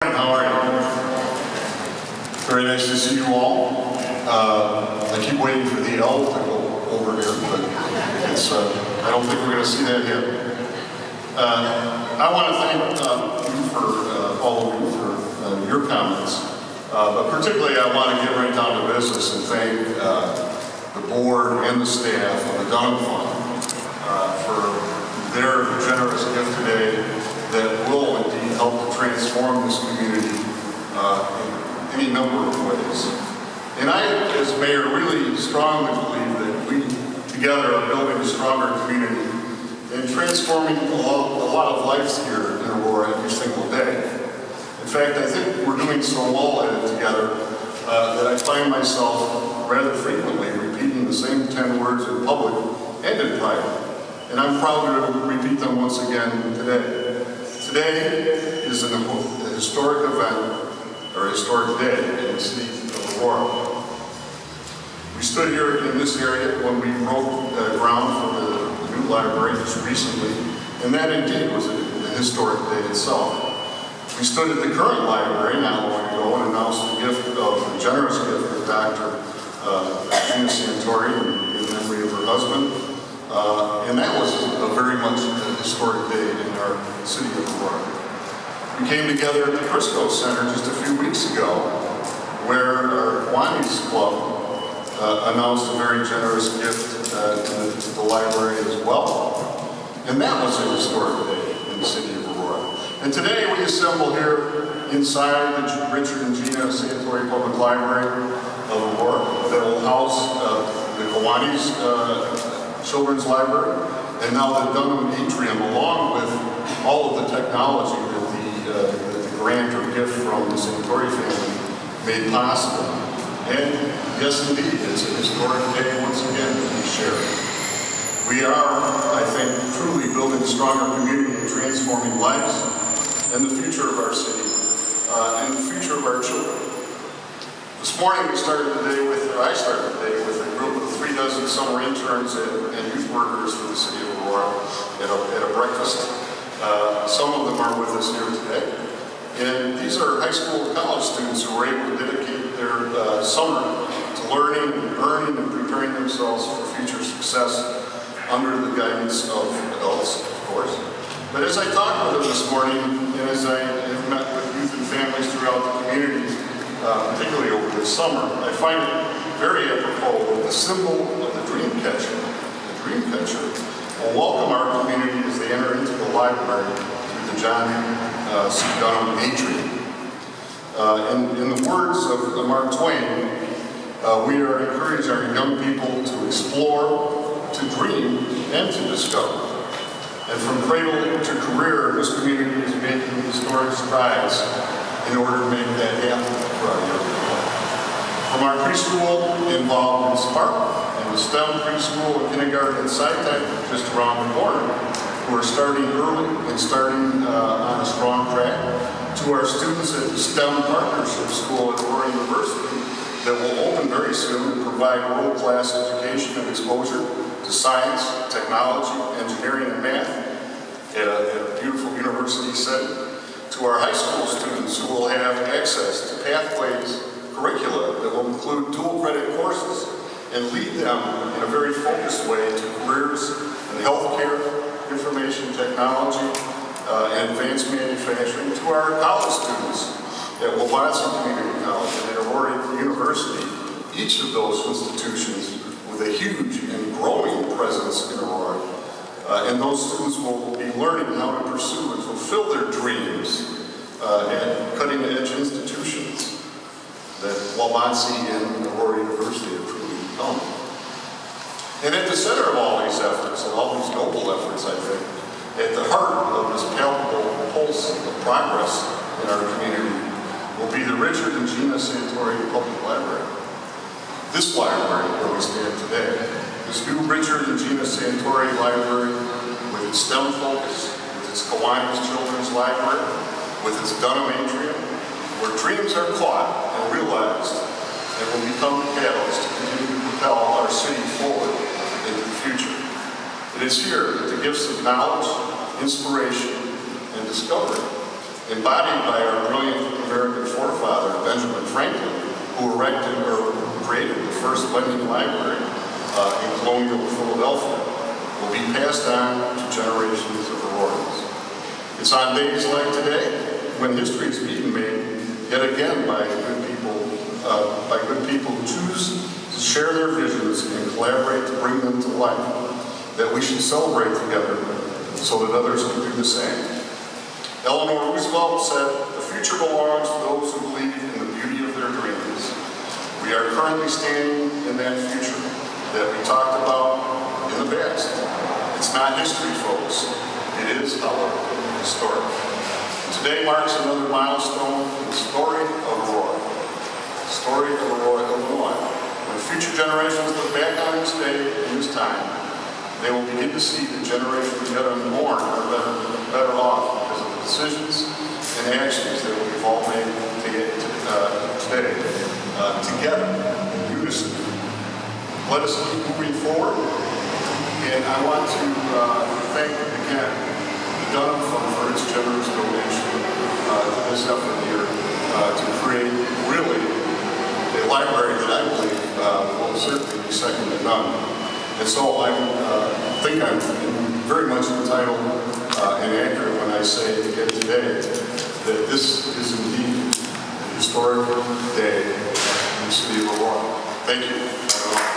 How are you? Very nice to see you all. I keep waiting for the L to go over here, but it's, I don't think we're going to see that yet. I want to thank you for, all of you for your comments, but particularly I want to get right down to business and thank the board and the staff of the Dunham Fund for their generous gift today that will indeed help to transform this community in any number of ways. And I, as mayor, really strongly believe that we together are building a stronger community and transforming a lot of lives here in Aurora every single day. In fact, I think we're doing so well at it together that I find myself rather frequently repeating the same 10 words in public and in private. And I'm proud to repeat them once again today. Today is a historic event, or a historic day in the city of Aurora. We stood here in this area when we broke ground for the new library just recently, and that indeed was a historic day itself. We stood at the current library not long ago and announced the generous gift of Dr. Gina Santori in memory of her husband. And that was a very much a historic day in our city of Aurora. We came together at the Crisco Center just a few weeks ago, where our Kiwanis Club announced a very generous gift to the library as well. And that was a historic day in the city of Aurora. And today we assemble here inside the Richard and Gina Santori Public Library of Aurora that will house the Kiwanis Children's Library, and now the Dunham Atrium, along with all of the technology that the grant or gift from the Santori family made possible. And yes, indeed, it's a historic day once again that we share. We are, I think, truly building a stronger community and transforming lives and the future of our city and the future of our children. This morning I started the day with a group of 36 summer interns and youth workers for the city of Aurora at a breakfast. Some of them are with us here today. And these are high school and college students who were able to dedicate their summer to learning and earning and preparing themselves for future success under the guidance of adults, of course. But as I talked with them this morning, and as I have met with youth and families throughout the community, particularly over this summer, I find it very apropos that the symbol of the dream catcher will welcome our community as they enter into the library through the John C. Dunham Atrium. In the words of Mark Twain, we are encouraging our young people to explore, to dream, and to discover. And from cradle to career, this community is making historic strides in order to make that happen for our young people. From our preschool involved in Spark and the STEM preschool and kindergarten and SciTech just around the corner, who are starting early and starting on a strong track, to our students at the STEM Partnership School at Aurora University that will open very soon and provide world-class education and exposure to science, technology, engineering, and math at a beautiful university setting. To our high school students who will have access to Pathways curricula that will include dual credit courses and lead them in a very focused way to careers in healthcare, information technology, and advanced manufacturing. To our college students at Wabatsi Community College and at Aurora University, each of those institutions with a huge and growing presence in Aurora. And those students will be learning how to pursue and fulfill their dreams at cutting-edge institutions that Wabatsi and Aurora University have truly become. And at the center of all these efforts, and all these noble efforts, I think, at the heart of this palpable pulse of progress in our community will be the Richard and Gina Santori Public Library. This library where we stand today. This new Richard and Gina Santori Library, with its STEM focus, with its Kiwanis Children's Library, with its Dunham Atrium, where dreams are caught and realized and will become the catalyst to continue to propel our city forward into the future. It is here that the gifts of knowledge, inspiration, and discovery, embodied by our brilliant who erected or created the first lending library in colonial Philadelphia, will be passed on to generations of Aurorans. It's on days like today when history is being made yet again by good people who choose to share their visions and collaborate to bring them to life, that we should celebrate together so that others can do the same. Eleanor Roosevelt said, "The future belongs to those who believe in the beauty of their dreams." We are currently standing in that future that we talked about in the past. It's not history, folks. It is, however, historic. Today marks another milestone in the story of Aurora. The story of Aurora, Illinois. When future generations look back on this day and this time, they will begin to see the generations yet unborn are better off because of the decisions and actions that we've all made today, together, in unison. Let us keep moving forward. And I want to thank again the Dunham Fund for its generous donation to this effort here to create really a library that I believe will certainly be second to none. And so I think I'm very much entitled and accurate when I say again today that this is indeed a historic day in the city of Aurora. Thank you.